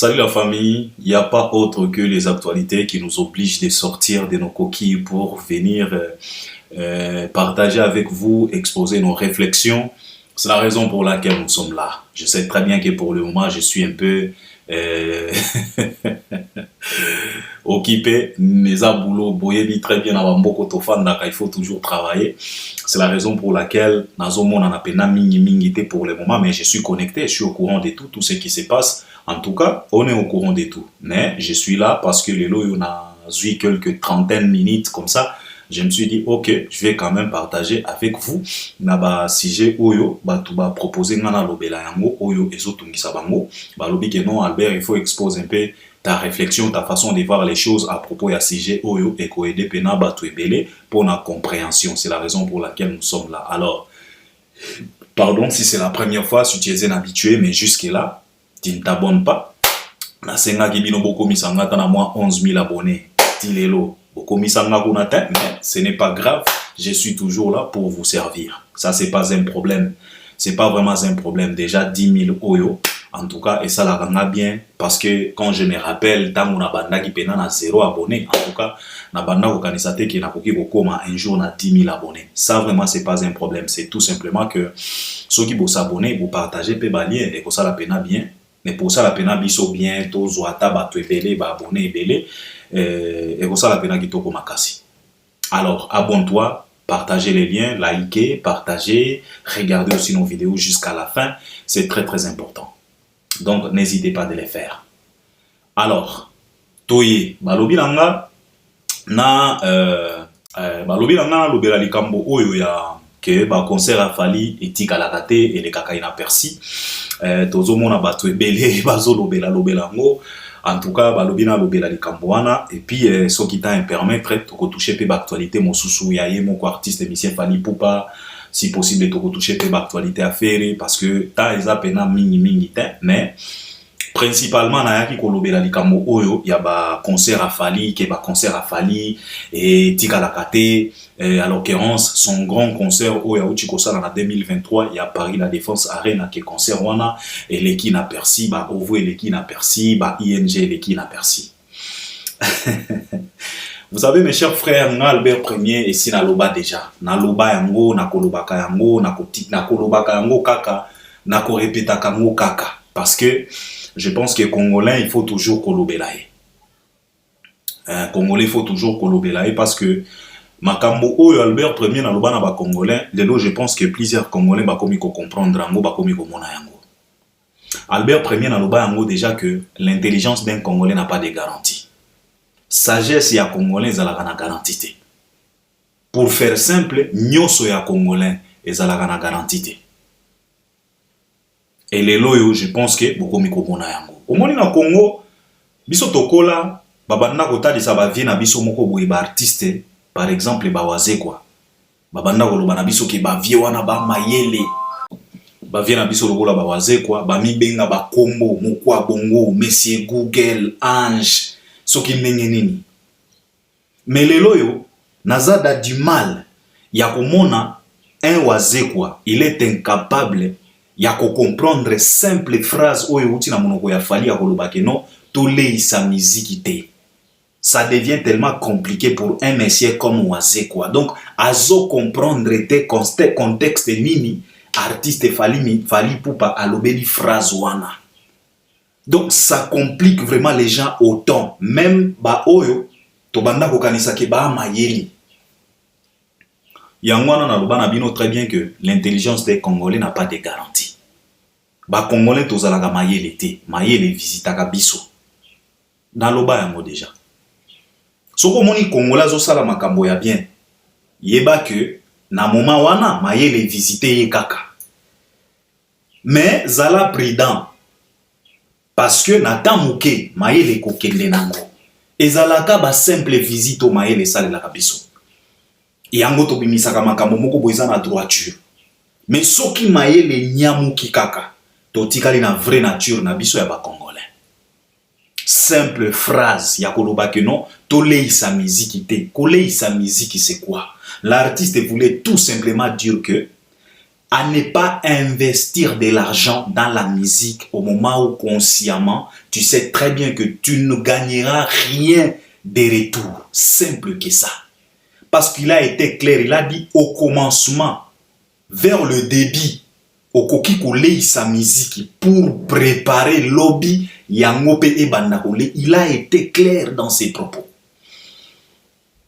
Salut la famille, il n'y a pas autre que les actualités qui nous obligent de sortir de nos coquilles pour venir partager avec vous, exposer nos réflexions. C'est la raison pour laquelle nous sommes là. Je sais très bien que pour le moment, je suis un peu euh, occupé. Mes boulot, boyebi très bien avant beaucoup de fans, il faut toujours travailler. C'est la raison pour laquelle Nazomon en a peine mingi pour le moment, mais je suis connecté, je suis au courant de tout ce qui se passe. En tout cas, on est au courant de tout. Mais je suis là parce que les lots, on a eu quelques trentaines de minutes comme ça. Je me suis dit, ok, je vais quand même partager avec vous. Naba sujet oyo, tu vas proposer ngana lobela yango, oyo ezotungisa bango. Lobi que non, Albert, il faut exposer un peu ta réflexion, ta façon de voir les choses à propos de sujet oyo et ko aider pena batu ebele pour la compréhension. C'est la raison pour laquelle nous sommes là. Alors, pardon si c'est la première fois, si tu es un habitué, mais jusque-là, tu ne t'abonnes pas. Na senga kibino boko misanga na moi 11 000 abonnés. Tilelo. Mais ce n'est pas grave, je suis toujours là pour vous servir. Ça, c'est pas un problème. C'est pas vraiment un problème. Déjà 10 000 oyo, en tout cas, et ça la rend bien. Parce que quand je me rappelle, tant qu'on a banda qui pena na 0 abonnés, en tout cas, na banda organisate qui n'a pas un jour na 10 000 abonnés. Ça, vraiment, c'est pas un problème. C'est tout simplement que ceux qui vont s'abonner, vous partagez peu balien et que ça la pena bien. Mais pour ça, la pena biso bien, to zoata, batu ebele, ba abonné ebele. Et pour ça, la pena kitoko makasi. Alors, abonne-toi, partagez les liens, likez, partagez, regardez aussi nos vidéos jusqu'à la fin. C'est très très important. Donc, n'hésitez pas de les faire. Alors, toye, balobi langa, balobi langa, lobela likambo oyo ya que ba concert a fali etika la kate et les kaka ina persi. Tozo mona batu ebele, bazo lobela ngo. En tout cas, balobina lobela likambo wana et puis ce qui t'a permettre to toucher pe actualité mon sousou yaye mon artiste émission Fally Ipupa si possible to toucher pe actualité à faire parce que ta eza pena mingi mais principalement na yaki ko lobela likambo oyo ya ba concert à Fally ke ba concert à Fally et tika la kate à l'occurrence son grand concert oyo uchi ko sala na 2023 il y a Paris la Défense Arena ke concert wana et l'équipe n'a persi ba ovu l'équipe n'a persi ba ING l'équipe n'a persi. Vous savez mes chers frères, na Albert Premier et si na loba déjà na loba yango na kolobaka yango na kolobaka yango kaka na ko répéta kango kaka parce que je pense que Congolais il faut toujours kolobelaye. Congolais il faut toujours kolobelaye parce que makambo oyo Albert Premier na loba na ba Congolais, lelo je pense que plusieurs Congolais ba komi ko comprendre yango ba komi ko mona yango. Albert Premier na loba yango déjà que l'intelligence d'un Congolais n'a pas de garantie. Sagesse ya Congolais ezalaka na garantie. Pour faire simple, nyoso ya Congolais ezalaka na garantie. Et les loyo, je pense que beaucoup mikomona yango. Omoni na Congo, biso tokola, babanda kota di sa ba vie na biso moko boye ba artiste, par exemple ba wazekwa. Babanda ko loba na biso ke ba vie wana ba mayele. Ba vie na biso lokola ba wazekwa, ba mibenga ba kombo, mokwa bongo, Monsieur Google, Ange, soki ndenge nini. Mais les loyo, nazada du mal ya komona un wazekwa, il est incapable ya ko comprendre simple phrase oyo uti na monoko ya Fally ya koloba ke non tolei sa musique te. Ça devient tellement compliqué pour un monsieur comme Wazekwa. Donc azo comprendre te contexte nini artiste Fally Ipupa alobeli phrase wana. Donc ça complique vraiment les gens autant même ba oyo to banda ko kanisa ke ba mayeli. Yangwana na loba na bino très bien que l'intelligence des Congolais n'a pas de garantie. Ba Congolais tozalaka mayele te, mayele visitaka biso. Na loba yango déjà. Soko moni Congolais zo sala makambo ya bien. Yeba que na moment wana mayele visiter ye kaka. Mais zala prudent parce que na tamuke mayele kokende nango. Ezalaka ba simple visite au mayele salelaka biso. Yango to bimisaka makambo moko boiza na droiture. Mais soki mayele nyamuki kaka to tikali na vraie nature na biso ya ba Congolais. Simple phrase ya koloba que non tolei sa musique te. Kolei sa musique c'est quoi? L'artiste voulait tout simplement dire que à ne pas investir de l'argent dans la musique au moment où consciemment, tu sais très bien que tu ne gagneras rien de retour. Simple que ça. Parce qu'il a été clair, il a dit au commencement, vers le début, au koki kolei sa musique pour préparer lobby yangope et bandakole, il a été clair dans ses propos.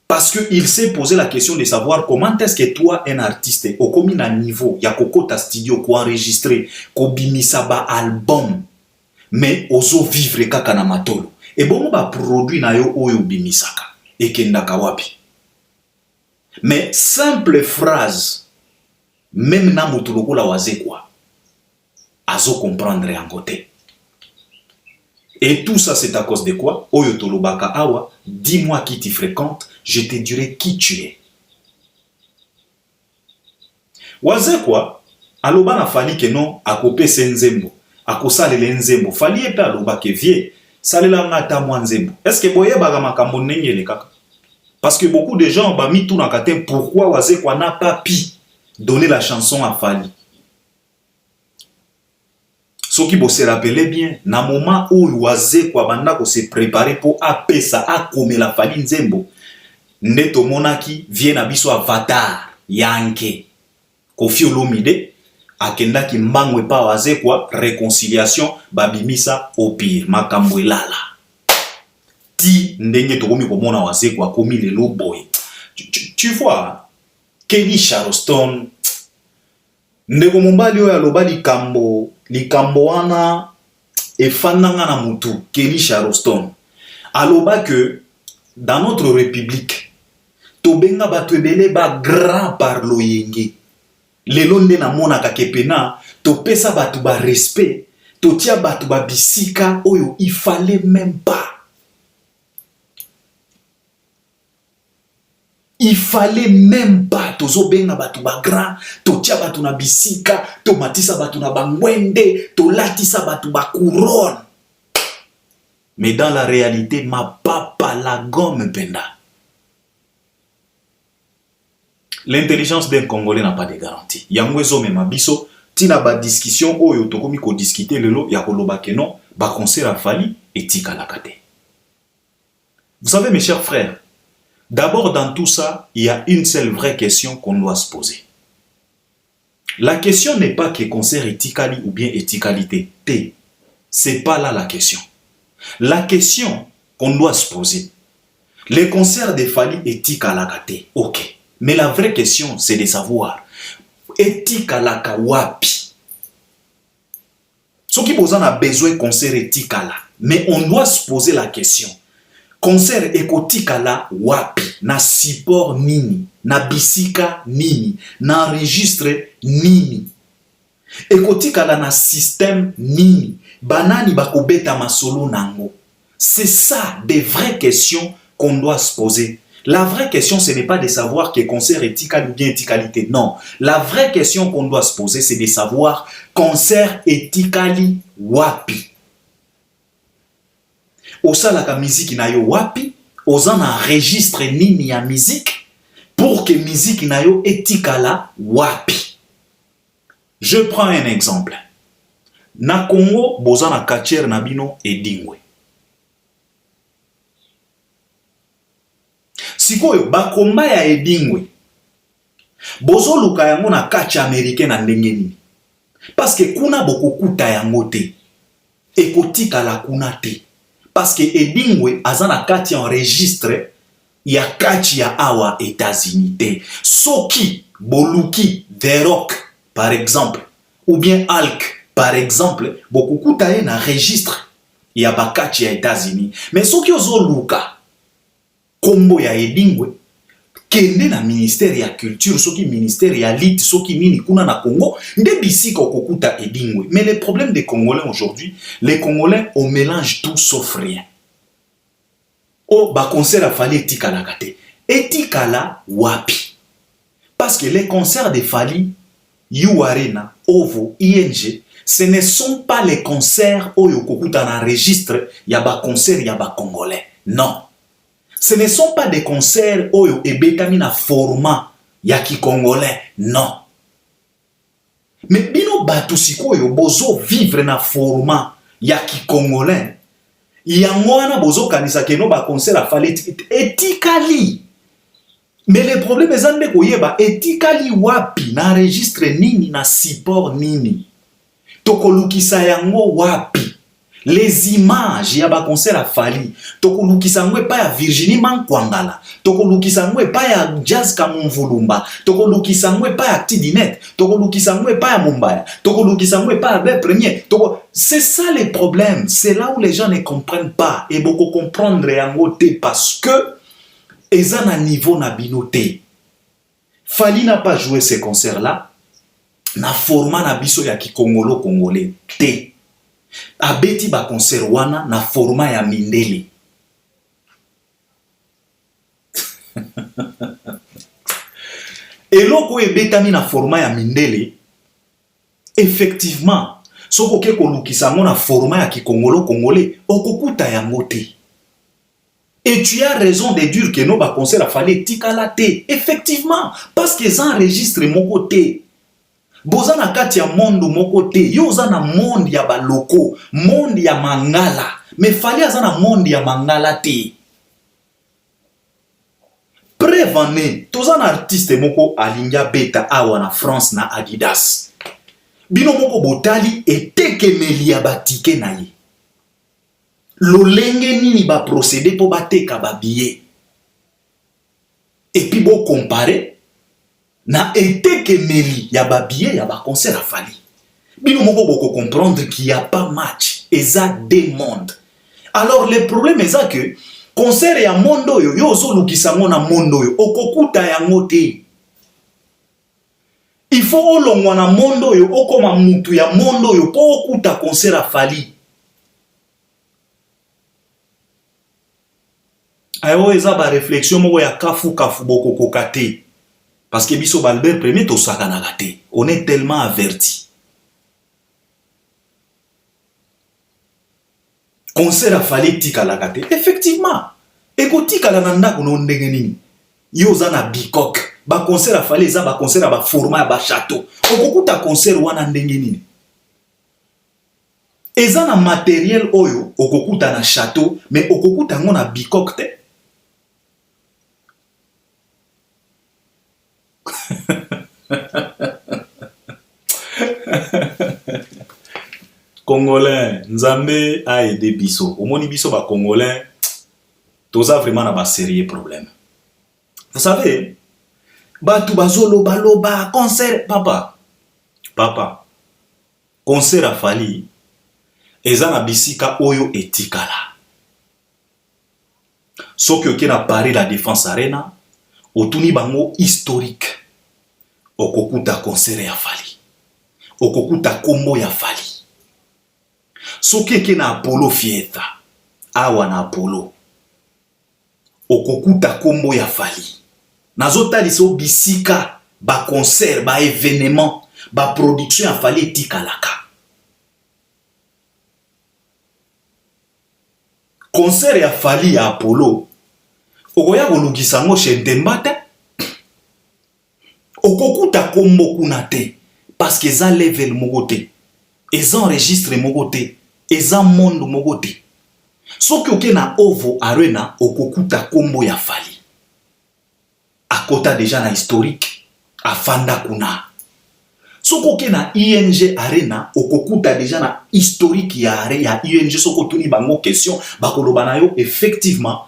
Parce qu'il s'est posé la question de savoir comment est-ce que toi, un artiste, au commun à niveau, ya kokota studio, ko enregistré, ko bimisa ba album, mais ozo vivre kaka na matolo. Et bon, ba produit na yo oyo bimisaka, et kendaka wapi. Mais simple phrase, même na mutuloko la waze quoi, azo comprendre en côté. Et tout ça, c'est à cause de quoi? Oyo tolobaka awa, dis-moi qui tu fréquentes, je te dirai qui tu es. Waze quoi? Aloba na fali ke non, akope se nzembo, akosale le nzembo, fali epe aloba ke vie, salela ngata mwa nzembo. Est-ce que boye baga makambo nenge le kaka? Parce que beaucoup de gens ba mis tout na kate, pourquoi Waze quoi n'a pas pu donner la chanson à Fali? Ceux qui se rappelaient bien, na moment où Waze quoi banda se préparer pour apesa a comme la Fali nzembo, neto monaki vient abiso avatar yanke Kofi Olomide akenda ki mbangwe pa Waze quoi réconciliation babimisa au pire makambo elala ti ndenge tokomi komona Waze quoi komi lelo boy. Tu vois Kelly Charleston ndeko mombali oyo aloba likambo wana efandanga na mutu. Kelly Charleston aloba que dans notre république tobenga bato ebele ba grand parlo yenge lelo nde na mona kakepena topesa bato ba respect totia bato ba bisika oyo il fallait même pas. Il fallait même pas tozo benga bato ba grand totia bato na bisika to matisa bato na bangwende to latisa bato ba couronne. Mais dans la réalité ma papa la gomme penda. L'intelligence d'un Congolais n'a pas de garantie. Yangwezo mema biso tina ba discussion oyo tokomi ko discuter lelo ya koloba ke non ba concert a Fali etika la kate. Vous savez mes chers frères, d'abord dans tout ça, il y a une seule vraie question qu'on doit se poser. La question n'est pas que concert etikali ou bien etikalité. C'est pas là la question. La question qu'on doit se poser, les concerts de Fali etika la kate. OK. Mais la vraie question, c'est de savoir, etika la kawapi. Ce qui a besoin de concert etika la. Mais on doit se poser la question, concert ekotika la wapi, na support nini, na bisika nini, na enregistre nini. Ekotika la na système nini, banani bakobeta masolo nango. C'est ça, des vraies questions qu'on doit se poser. La vraie question, ce n'est pas de savoir que concert éthical ou bien éthicalité. Non. La vraie question qu'on doit se poser, c'est de savoir concert éthicali wapi. Osala ka musique na yo wapi, osan enregistre nini ya musique pour que musique na yo éthicala wapi. Je prends un exemple. Na Congo, boza na katiere na bino edingwe. Sikoyo bakomba ya edingwe bozo luka yango na kacha américain na ndenge nini parce que kuna bokokuta yango te ekotika la kuna te parce que edingwe azana kati enregistre ya kachi ya awa États-Unis te soki boluki The Rock par exemple ou bien Hulk par exemple bokokuta ye na registre ya bakachi ya États-Unis mais soki ozo luka kombo ya edingwe kende na ministère ya culture soki ministère ya lit soki nini kuna na Congo nde bisika okokuta edingwe. Mais le problème des Congolais aujourd'hui, les Congolais on mélange tout sauf rien. Oh ba concert a Fali etikala kate etikala wapi parce que les concerts de Fali You Arena Ovo ING ce ne sont pas les concerts oyo kokuta na registre ya ba concert ya ba Congolais. Non. Ce ne sont pas des concerts oyo ebetami na format ya ki congolais, non. Mais bino batu sikoyo bozo vivre na format ya ki congolais. Yango wana bozo kanisa keno ba concert a fallait ethically. Mais le problème est que koyeba ethically wapi na registre nini na support nini. Tokolukisa yango wapi. Les images ya ba concert a fali. Tokolukisa ngwe pa ya Virginie Mankwangala. Tokolukisa ngwe pa ya Jazz Kamumvulumba. Tokolukisa ngwe pa ya Tidinet. Tokolukisa ngwe pa ya Mumbaya. Tokolukisa ngwe pa ya Albert Premier. C'est ça le problème. C'est là où les gens ne comprennent pas. Et beaucoup comprendre yango te parce que eza na niveau na binote. Fali n'a pas joué ces concerts-là. Na format na biso ya kikongolo congolais te. Abeti ba concert wana na format ya mindele. Eloko ebetami na format ya mindele. Effectivement, soko ke kolukisa ngo na format ya kikongolo congolais, okokuta yango te. Et tu as raison de dire que no ba concert a fallait tikala te. Effectivement, parce que ça enregistre mon côté. Boza na kati ya mondo moko te, yo za na monde ya baloko, monde ya mangala, mais fali aza na monde ya mangala te. Prevane, toza na artiste moko alinga beta awa na France na Adidas. Bino moko botali etekemeli ya batike na ye. Lolenge nini ba procédé po bateka ba billet. Et puis bo comparer na etekemeli ya ba billet ya ba concert a fali. Bino moko boko comprendre qu'il y a pas match, eza des mondes. Alors le problème est ça que concert ya mondo yo yo zo lukisa ngo na mondo yo okokuta yango te. Il faut olongwa na mondo yo okoma mutu ya mondo yo po okuta concert a fali. Ayo eza ba réflexion moko ya kafu boko kokate. Parce que biso Albert Premier to sakanaka te. On est tellement averti. Concert a fallu tikala kate. Effectivement. Eko tikala nanda kuno ndenge nini. Yo za na bikok. Ba concert a fallu za ba concert a ba format ba château. Okokuta concert wana ndenge nini. Eza na matériel oyo okokuta na château mais okokuta ngo na bikok te. Congolais, Nzambe a aidé biso. Omoni biso ba Congolais, toza vraiment na ba sérieux problème. Vous savez, batu bazolo baloba concert papa. Concert a fali eza na bisika oyo etikala. Soki oke na Paris la Défense Arena, otuni bango historique. Okokuta concert ya fali. Okokuta kombo ya fali. Soki ke na Apollo Fiesta, awa na Apollo, okokuta kombo ya fali. Nazota liso bisika, ba concert, ba événement, ba production ya fali tikalaka. Concert ya fali ya Apollo, okoya kolukisa ngo chez Demba te. Okokuta kombo kuna te, parce que za level moko te. Eza enregistre moko te. Eza monde moko te. Soki oke na Ovo Arena okokuta kombo ya fali. Akota deja na historique afanda kuna. Soki oke na ING Arena okokuta deja na historique ya ING. Soko tuni bango question bakoloba na yo effectivement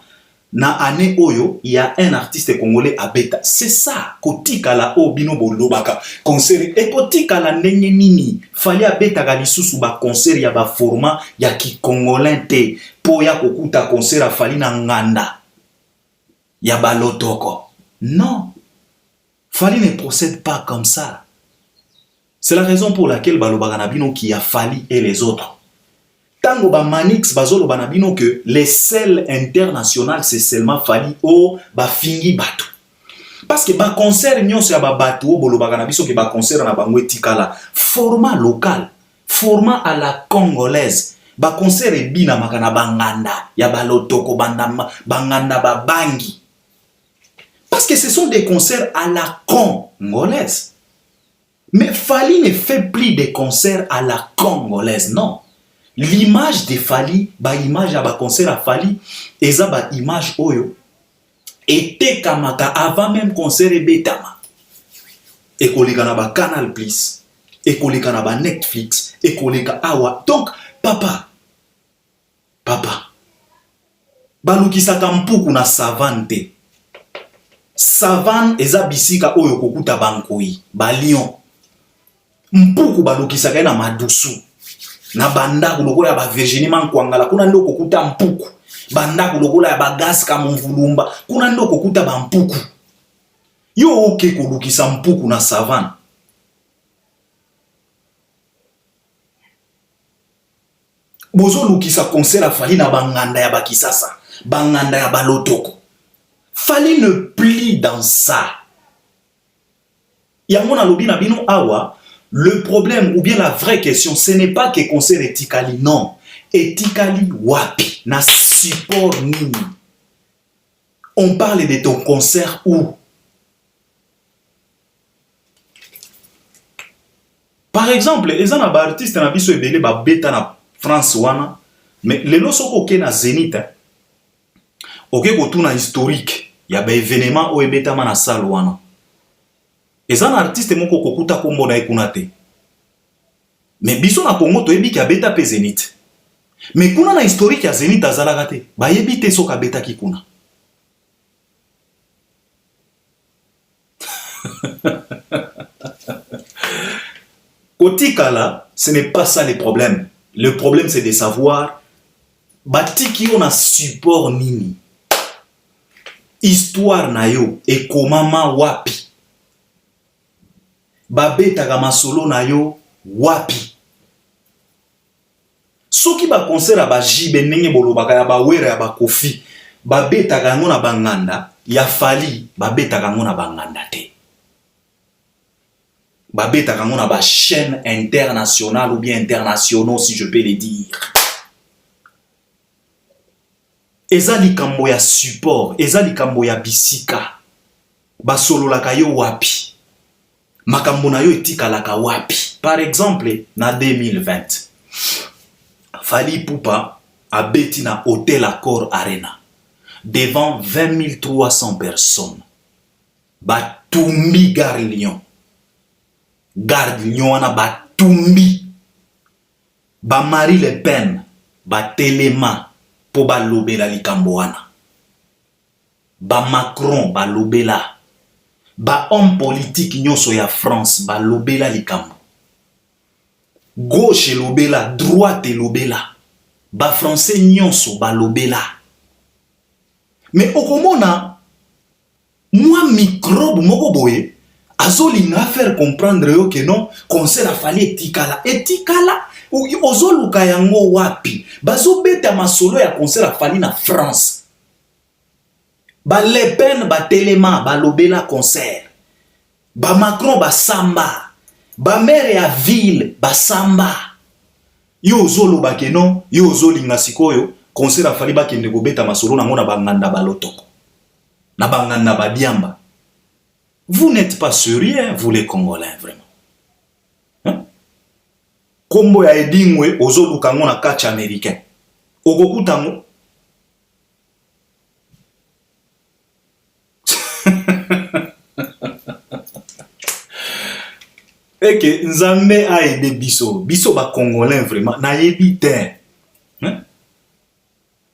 na année oyo il y a un artiste congolais à beta. C'est ça kotika la obino bolobaka concert et kotika la ndenge nini fali a beta ga lisusu ba concert ya ba format ya ki congolais te po ya kokuta concert a fali na nganda ya ba lotoko. Non, fali ne procède pas comme ça. C'est la raison pour laquelle balobaka na bino qui a fali et les autres. Tango ba Manix bazolo banabino que les selles internationales c'est seulement fali o ba fingi batu. Parce que ba concert nyonso ya ba batu o bolo bakanabiso que ba concert na bango etikala format local, format à la congolaise. Ba concert ebina makana banganda ya balotoko banganda ba bangi. Parce que ce sont des concerts à la congolaise. Mais Fally ne fait plus des concerts à la congolaise, non. L'image de Fally, ba image à ba concert à Fally, et ça ba image oyo, était kamaka avant même concert et betama. Et koleka na ba Canal Plus, et koleka na ba Netflix, et koleka awa. Donc, papa, balukisaka mpuku na savane. Savane eza bisika oyo kokuta bankoi, ba lion. Mpuku balukisaka na madusu. Na bandaku lokola ya ba Virginie Mankwangala, kuna ndo kokuta mpuku. Bandaku lokola ya ba gas Kamumvulumba, kuna ndo kokuta ba mpuku. Yo oke kolukisa mpuku na savane. Bozo lukisa concert a Fally na banganda ya bakisasa, banganda ya balotoko. Fally ne plie dans ça. Yango na lobi na bino awa, le problème ou bien la vraie question, ce n'est pas que concert etikali, non. Etikali wapi, na support nini. On parle de ton concert où? Par exemple, les artistes na biso ebele ba beta na France wana, mais lelo soko ke na Zénith, oke kotuna historique ya ba événement o ebetama na salle wana. Eza na artiste moko kokuta kombo na ekuna te. Mais biso na Congo toyebi ki abeta pe Zénith. Mais kuna na historique ya Zénith azalaka te, ba yebi te soka beta ki kuna. Kotikala, ce n'est pas ça le problème. Le problème c'est de savoir batiki on a support nini. Histoire na yo ekomama wapi. Babeta kama solo na yo wapi. Soki ba concert ba jibe ndenge bolobaka ya ba wera ya ba kofi, babeta kango na banganda ya Fally, babeta kango na banganda te. Babeta kango na ba chaîne internationale ou bien internationaux si je peux le dire. Eza likambo ya support, eza likambo ya bisika. Basolo laka yo wapi. Makambo na yo etikalaka wapi. Par exemple, na 2020, Fally Ipupa a beti na Hôtel Accor Arena devant 20 300 personnes. Batumbi Gare Lyon. Gare Lyon wana batumbi. Ba Marie Le Pen, ba Telema po ba lobela likambo wana. Ba Macron ba lobela. Ba homme politique nyonso ya France ba lobela likambo. Gauche lobela, droite lobela. Ba français nyonso ba lobela. Mais okomona moi microbe moko boye azolinga faire comprendre yo que non concert a Fally etikala ou ozoluka yango wapi. Bazo beta masolo ya concert a Fally na France. Ba Le Pen ba Telema ba lobela concert. Ba Macron ba samba. Ba maire ya ville ba samba. Yo ozoloba ke non, yo ozolinga sikoyo concert a Fally ba kende ko beta masolo na ngona banganda balotoko. Na banganda ba diamba. Vous n'êtes pas sérieux, vous les Congolais, vraiment. Hein? Kombo ya edingwe ozoluka ngona catch américain. Okokutango. Et que Nzambe a aidé biso ba Congolais vraiment na yebite. Hein?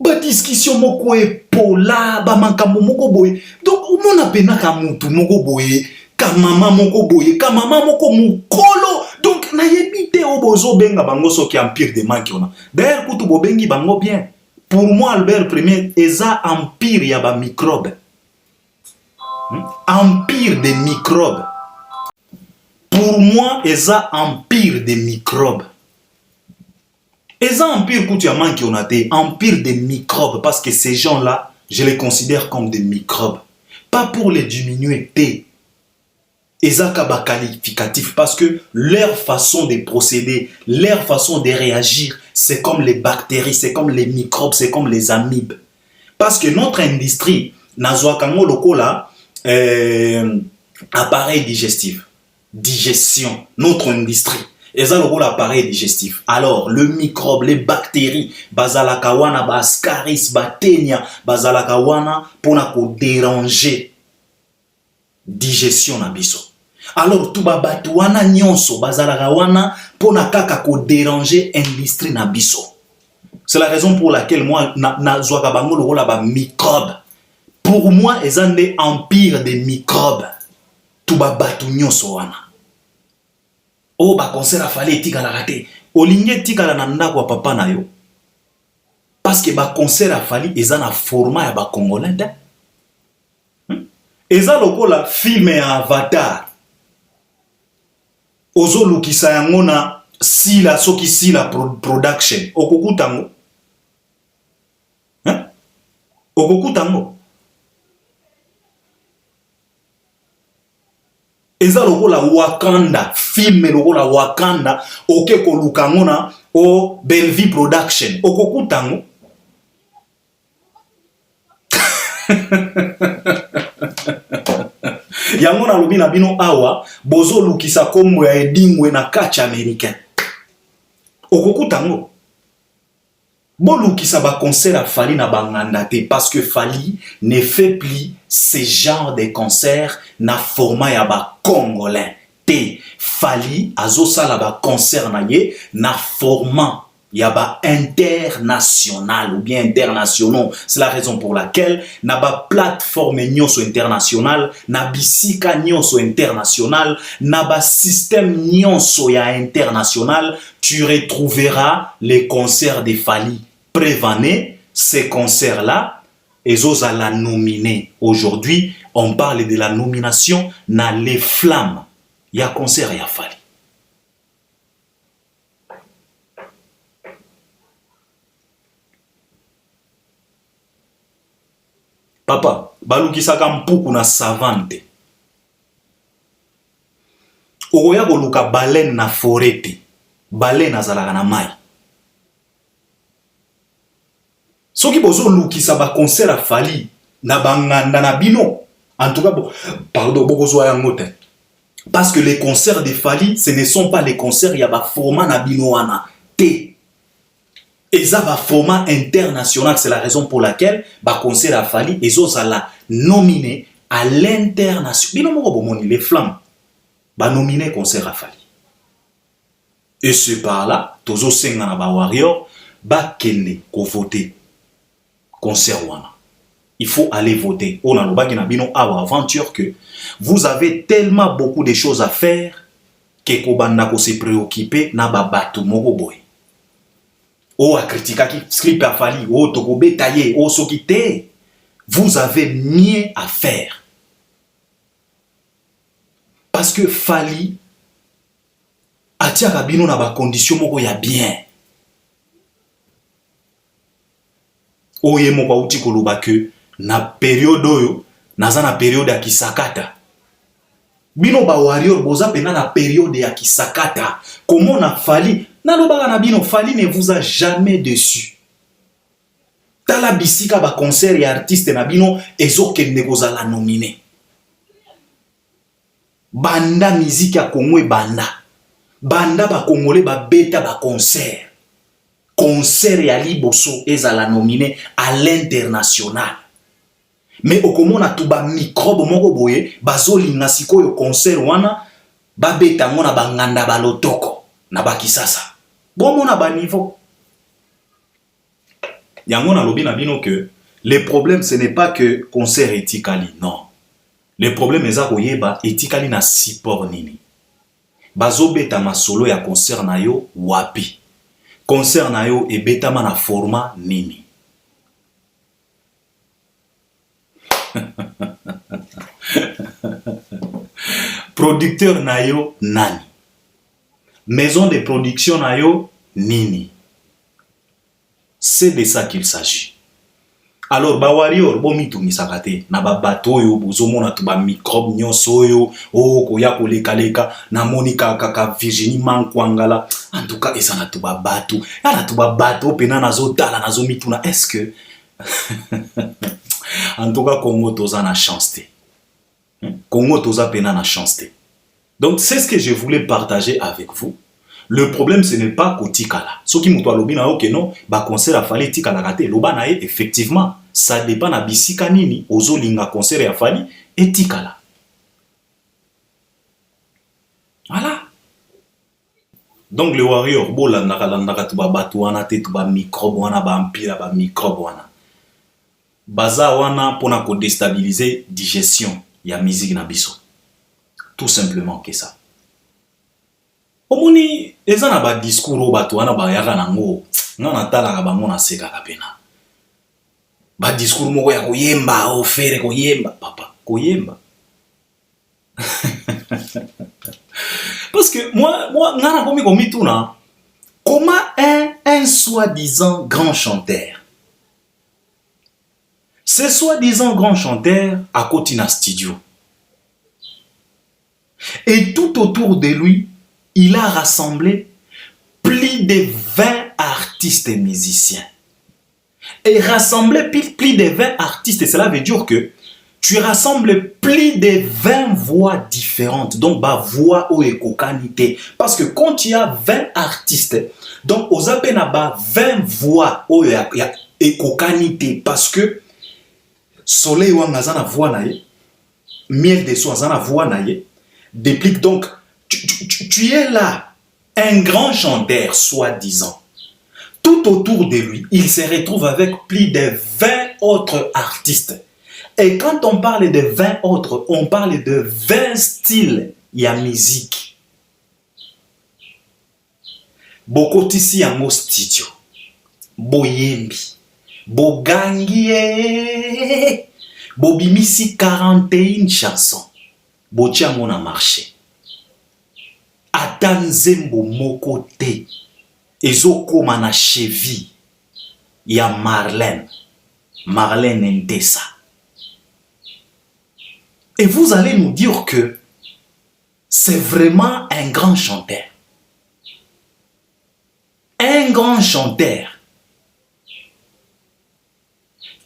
Ba discussion moko epola ba makambo moko boye. Donc on pena ka mutu moko boye, ka mama moko boye, ka mama moko mukolo. Donc na yebite obozo benga bango soki empire de mankiona. D'ailleurs kutu bobengi bango bien. Pour moi Albert Premier eza empire ya ba microbe. Empire des microbes. Pour moi, eza empire des microbes. Eza empire koutu ya manki on a été empire des microbes parce que ces gens-là, je les considère comme des microbes. Pas pour les diminuer, té. Eza kaba qualificatif parce que leur façon de procéder, leur façon de réagir, c'est comme les bactéries, c'est comme les microbes, c'est comme les amibes. Parce que notre industrie, nazwa kango lokola appareil digestif. digestion, notre industrie. Et ça, le rôle appareil digestif. Alors, le microbe, les bactéries, bazalakawana, bascaris, batenia, bazalakawana, pour ne déranger digestion na biso. Alors, tout babatuana nyonso, bazalakawana, pour ne kaka déranger industrie na biso. C'est la raison pour laquelle moi, na zouakabango, le rôle là microbe. Pour moi, ils ont des empires des microbes. Tout babatu nyonso wana. Oh, ba concert a fallu etikala raté. Olinge tikala na ndako wa papa na yo. Parce que ba concert a fallu eza na format ya ba congolais. Eza lokola film ya Avatar. Ozo lukisa yango na sila soki sila production. Okokutango. Okokutango. Eza lokola Wakanda, film lokola Wakanda, oke kolukangona o Bellevue Production. Okokutango. Yango na lobi na bino awa, bozo lukisa kombo ya edingwe na catch américain. Okokutango. Bon lukisa ba concert a Fali na banganda te parce que Fali ne fait plus ce genre de concert na format ya ba congolais te. Fali azosala ba concert na ye na format ya ba international ou bien internationaux. C'est la raison pour laquelle na ba plateforme nyonso international, na bisika nyonso international, na ba système nyonso ya international, tu retrouveras les concerts de Fali. Prévané, ces concerts-là, ils ont la nominer. Aujourd'hui, on parle de la nomination na les flammes. Il y a concert, il y a Fali. Papa, balukisaka mpuku na savante. Okoya koluka baleine na forete. Baleine azalaka na mai. Soki bozo lukisa ba concert a Fali na banganda na bino. En tout cas, pardon, bokozwa yango te. Parce que les concerts de Fali, ce ne sont pas les concerts, il y a ba format na bino wana te. Et ça va format international, c'est la raison pour laquelle ba concert a Fali et ça la nominé à l'international. Bino moko bomoni les flammes ba nominé concert a Fali. Et c'est par là, tozo senga na ba warrior ba kende ko voter concert wana. Il faut aller voter. On a le na bino awa aventure que vous avez tellement beaucoup de choses à faire que kobanda ko se préoccuper na ba batu moko boy. Oh, à critiquer qui script a Fali, oh, toko bétaillé, oh, sokite. Vous avez mieux à faire. Parce que Fali, atia kabino na ba condition moko ya bien. Oh, ye moko uti koloba que na période oyo, naza na période ya kisakata. Bino ba warrior boza pena na période ya kisakata. Comment na Fali? Nalobaka na bino, Fali ne vous a jamais déçu. Tala bisika ba concert et artiste na bino ezokende kozala nominé. Banda musique ya Congo e banda. Banda ba congolais ba beta ba concert. Concert ya liboso ezala nominé à l'international. Mais okomona tu ba microbe moko boye bazolinga sikoyo concert wana ba beta ngona banganda balotoko na bakisasa. Bon, mon bas niveau. Yango na lobi na bino que le problème ce n'est pas que concert etikali, non. Le problème est koyeba etikali na support nini. Bazo beta masolo ya concert na yo wapi. Concert na yo e beta na format nini. Producteur na yo nani. Maison de production na yo nini. C'est de ça qu'il s'agit. Alors ba warrior bo mitumi sakate na ba bato yo bozomona to ba microbe nyonso yo o ko ya ko leka na Monica kaka Virginie Mankwangala en tout cas esa na to ba bato ala to ba bato pena nazo tala nazo mituna est-ce que en tout cas Congo toza na chance te. Congo toza pena na chance te. Donc c'est ce que je voulais partager avec vous. Le problème, ce n'est pas Kotikala. Ce qui m'a dit, ok, non, bah concert a fallu Tikala raté. Loba effectivement, ça dépend de Bisika Nini, Ozo Linga concert a fallu et Tikala. Voilà. Donc le warrior, bola naka tuba batuana te tuba microbe wana ba empire ba microbe wana. Baza wana pona ko déstabiliser digestion ya musique na biso. Tout simplement que ça. Omoni eza na ba discours bato wana ba yaka nango nga na tala ka bango na seka ka pena ba discours moko ya koyemba ofere koyemba papa koyemba parce que moi nga na komi komituna comment un soi-disant grand chanteur, ce soi-disant grand chanteur à côté na studio et tout autour de lui il a rassemblé plus de 20 artistes et musiciens. Et rassembler plus de 20 artistes, cela veut dire que tu rassembles plus de 20 voix différentes. Donc, bah, voix ou éco-canité. Parce que quand il y a 20 artistes, donc, aux appels, 20 voix ou éco-canité. Parce que Soleil ou Angazana voix naïe, Miel de Soazana voix naïe, déplique donc. Tu es là, un grand chanteur, soi-disant. Tout autour de lui, il se retrouve avec plus de 20 autres artistes. Et quand on parle de 20 autres, on parle de 20 styles de musique. Bokotisi yango studio. Boyembi. Bogangie. Bobimisi 41 chansons. Botiango na marché. Ata nzembo moko te ezokoma na cheville ya Marlène Ntessa. Et vous allez nous dire que c'est vraiment un grand chanteur. Un grand chanteur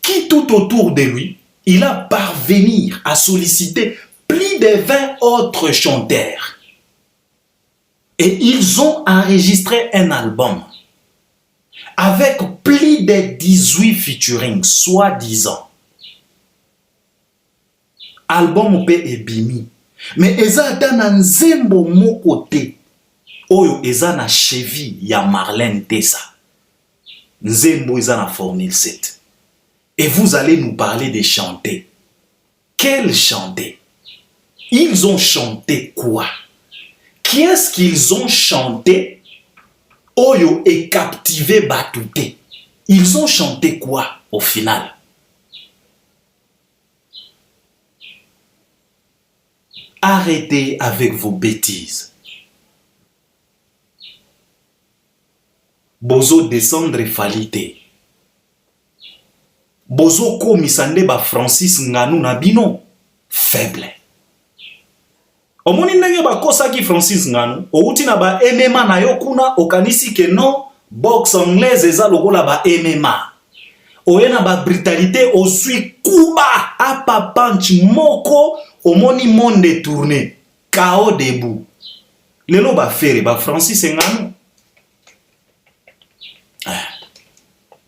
qui tout autour de lui, il a parvenir à solliciter plus de 20 autres chanteurs. Et ils ont enregistré un album avec plus de 18 featuring, soi-disant. Album pe ebimi. Mais eza dans nzembo moko te. Oyo eza na cheville ya Marlène Ntessa. Nzembo eza na formule 7. Et vous allez nous parler de chanter. Quel chanter? Ils ont chanté quoi? Qui est-ce qu'ils ont chanté? Oyo et captivé Batouté. Ils ont chanté quoi au final? Arrêtez avec vos bêtises. Bozo descendre falité. Bozo komisande ba Francis Nganou na bino faible. Omoni ndenge bakosaki Francis Nganou, outi na ba MMA na yo kuna okanisi ke non boxe anglaise eza lokola ba MMA. Oye na ba brutalité osui kuba apa punch moko omoni monde tourné KO debout. Lelo ba fere ba Francis Nganou.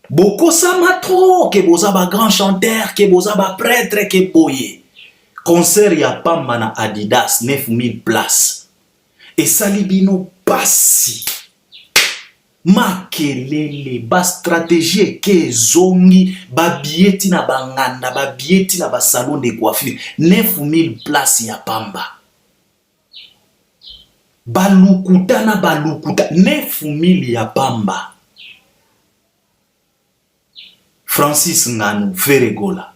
Bokosama trop ke boza ba grand chanteur, ke boza ba prêtre, ke boye. Concert ya pamba na Adidas 9000 places. Et salibino basi. Makelele ba stratégie ke zongi ba bieti na banganda ba bieti na ba salon de coiffure 9000 places ya pamba. Balukuta na balukuta 9000 ya pamba. Francis Nganou Feregola.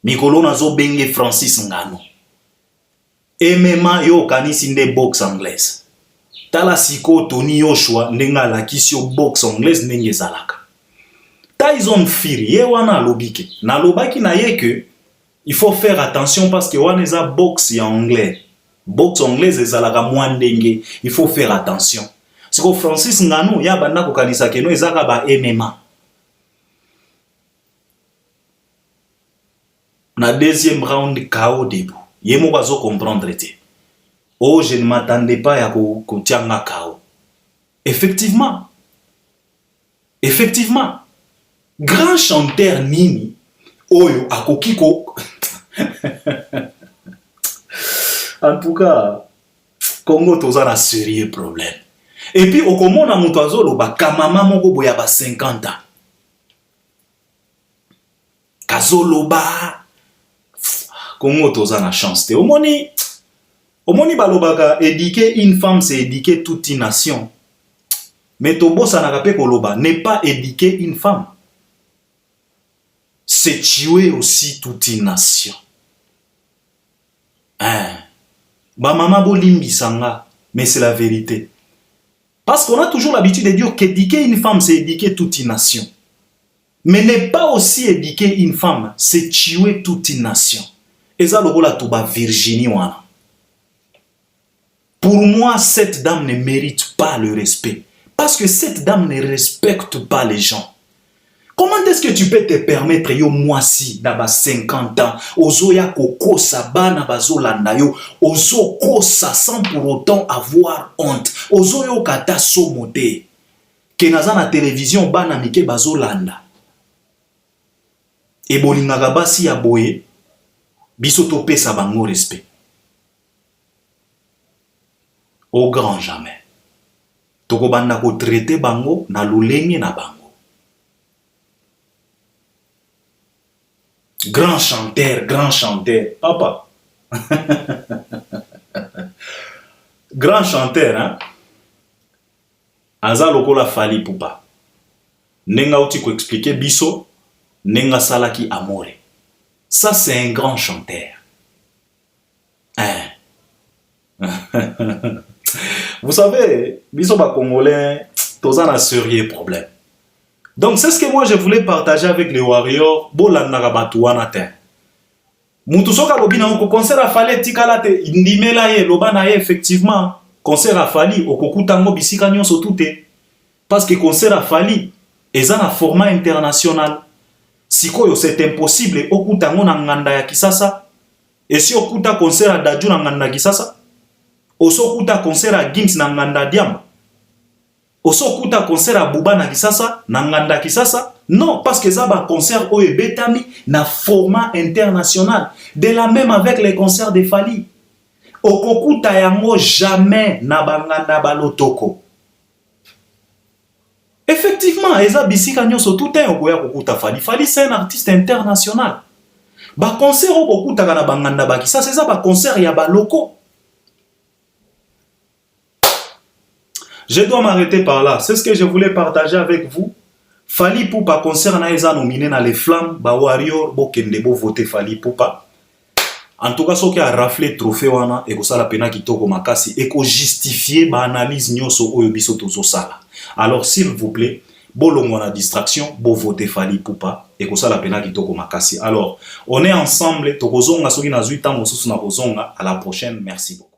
Mikolo nazo benge Francis Nganou. MMA yo kanisi nde boxe anglaise. Tala siko Tony Joshua ndenga lakisi yo boxe anglaise ndenge zalaka. Tyson Fury ye wana lobike. Na lobaki na ye que il faut faire attention parce que wana eza boxe ya anglais. Boxe anglaise ezalaka mwa ndenge. Il faut faire attention. Siko Francis Nganou ya banda ko kanisa keno ezaka ba MMA. Na deuxième round KO debout. Yemo bazo comprendre te. Oh, je ne m'attendais pas à Kotianga Kao. Effectivement. Effectivement. Grand chanteur Nini, Oyo Akokiko. En tout cas, Congo toza un sérieux problème. Et puis, au Congo, on a mon oiseau, le Kamama Moko Boyaba 50 ans. Kazoloba. Congo toza na chance. Omoni balobaka, éduquer une femme, c'est éduquer toute une nation. Mais Tobo Sanagape Koloba, n'est pas éduquer une femme. C'est tuer aussi toute une nation. Hein? Ba mama bolimbi sanga, mais c'est la vérité. Parce qu'on a toujours l'habitude de dire qu'éduquer une femme, c'est éduquer toute une nation. Mais n'est pas aussi éduquer une femme, c'est tuer toute une nation. Et ça, le rôle Toba Virginie wana. Pour moi, cette dame ne mérite pas le respect. Parce que cette dame ne respecte pas les gens. Comment est-ce que tu peux te permettre, yo moi si, d'aba 50 ans, ozo ya koko sabana bazolanda yo, ozo kosa sans pour autant avoir honte, ozo yo kata somote, ke naza na télévision bana mike bazolanda. Et bolingaka basi ya boye, biso topesa bango respect. Au grand jamais. Toko banda ko traiter bango na lolenge na bango. Grand chanteur, papa. Grand chanteur, hein? Aza lokola Fally Ipupa. Nenga uti ko expliquer biso, nenga salaki amore. Ça c'est un grand chanteur. Hein? Vous savez, biso ba Congolais, tous en a sérieux problème. Donc c'est ce que moi je voulais partager avec les Warriors. Bolanda rabatuana te. Mutu soka lobina oko concert a Fally tikalate ndimela ye lobana ye effectivement concert a Fally okokutango bisika nyonso toute. Parce que concert a Fally eza na format international. Sikoyo c'est impossible okutango na nganda ya Kisasa. Et si okuta concert a Dadju na nganda Kisasa, oso okuta concert a Gims na nganda Diamba. Oso kuta concert à Bouba na Kisasa, na nganda Kisasa. Non, parce que ça va concert au Betami na format international. De la même avec les concerts de Fally. Okokuta yango jamais na banganda balotoko. Effectivement, eza bisika nyonso tout un okoya kokuta Fally. Fally c'est un artiste international. Ba concert okokuta na banganda ba Kisasa, c'est ça ba concert ya baloko. Je dois m'arrêter par là. C'est ce que je voulais partager avec vous. Fally Ipupa concert na eza nominé na les flammes ba Warrior bo kende bo voter Fally Ipupa. En tout cas, ce qui a raflé trophée wana et ko sala pena kitoko makasi et ko justifier ba analyse nyoso oyo biso tozo sala. Alors s'il vous plaît, bolongo na distraction, bo voter Fally Ipupa et ko sala pena kitoko makasi. Alors, on est ensemble, tokozonga soki na 8 ans mosusu na kozonga. À la prochaine, merci beaucoup.